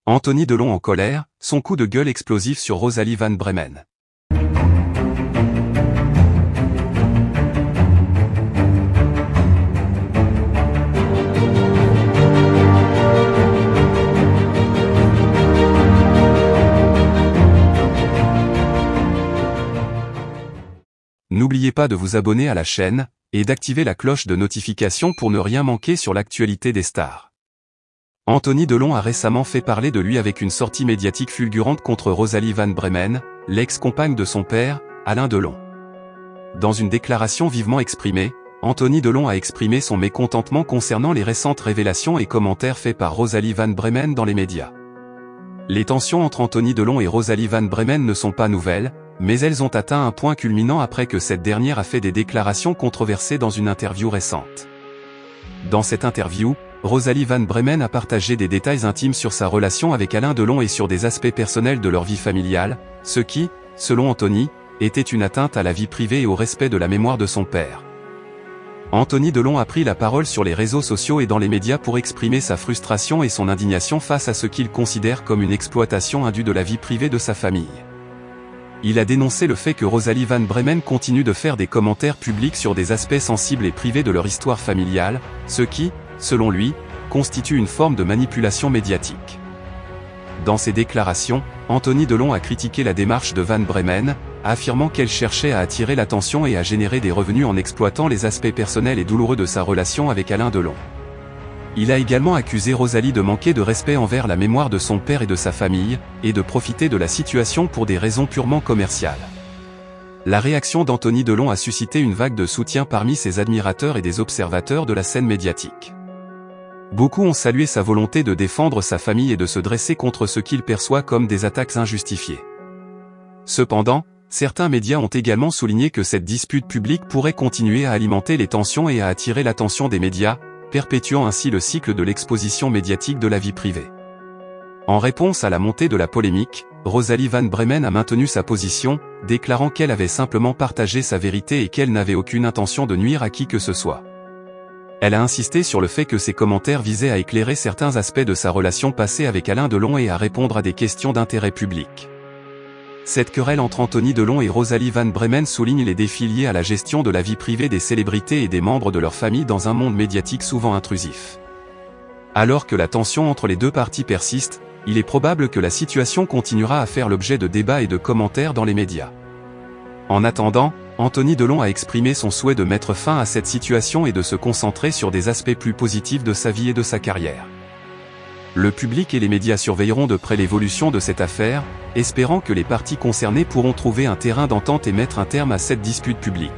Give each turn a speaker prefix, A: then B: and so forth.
A: Anthony Delon en colère, son coup de gueule explosif sur Rosalie Van Bremen. N'oubliez pas de vous abonner à la chaîne, et d'activer la cloche de notification pour ne rien manquer sur l'actualité des stars. Anthony Delon a récemment fait parler de lui avec une sortie médiatique fulgurante contre Rosalie Van Bremen, l'ex-compagne de son père, Alain Delon. Dans une déclaration vivement exprimée, Anthony Delon a exprimé son mécontentement concernant les récentes révélations et commentaires faits par Rosalie Van Bremen dans les médias. Les tensions entre Anthony Delon et Rosalie Van Bremen ne sont pas nouvelles, mais elles ont atteint un point culminant après que cette dernière a fait des déclarations controversées dans une interview récente. Dans cette interview, Rosalie Van Bremen a partagé des détails intimes sur sa relation avec Alain Delon et sur des aspects personnels de leur vie familiale, ce qui, selon Anthony, était une atteinte à la vie privée et au respect de la mémoire de son père. Anthony Delon a pris la parole sur les réseaux sociaux et dans les médias pour exprimer sa frustration et son indignation face à ce qu'il considère comme une exploitation indue de la vie privée de sa famille. Il a dénoncé le fait que Rosalie Van Bremen continue de faire des commentaires publics sur des aspects sensibles et privés de leur histoire familiale, ce qui, selon lui, constitue une forme de manipulation médiatique. Dans ses déclarations, Anthony Delon a critiqué la démarche de Van Bremen, affirmant qu'elle cherchait à attirer l'attention et à générer des revenus en exploitant les aspects personnels et douloureux de sa relation avec Alain Delon. Il a également accusé Rosalie de manquer de respect envers la mémoire de son père et de sa famille, et de profiter de la situation pour des raisons purement commerciales. La réaction d'Anthony Delon a suscité une vague de soutien parmi ses admirateurs et des observateurs de la scène médiatique. Beaucoup ont salué sa volonté de défendre sa famille et de se dresser contre ce qu'il perçoit comme des attaques injustifiées. Cependant, certains médias ont également souligné que cette dispute publique pourrait continuer à alimenter les tensions et à attirer l'attention des médias, perpétuant ainsi le cycle de l'exposition médiatique de la vie privée. En réponse à la montée de la polémique, Rosalie Van Bremen a maintenu sa position, déclarant qu'elle avait simplement partagé sa vérité et qu'elle n'avait aucune intention de nuire à qui que ce soit. Elle a insisté sur le fait que ses commentaires visaient à éclairer certains aspects de sa relation passée avec Alain Delon et à répondre à des questions d'intérêt public. Cette querelle entre Anthony Delon et Rosalie Van Bremen souligne les défis liés à la gestion de la vie privée des célébrités et des membres de leur famille dans un monde médiatique souvent intrusif. Alors que la tension entre les deux parties persiste, il est probable que la situation continuera à faire l'objet de débats et de commentaires dans les médias. En attendant, Anthony Delon a exprimé son souhait de mettre fin à cette situation et de se concentrer sur des aspects plus positifs de sa vie et de sa carrière. Le public et les médias surveilleront de près l'évolution de cette affaire, espérant que les parties concernées pourront trouver un terrain d'entente et mettre un terme à cette dispute publique.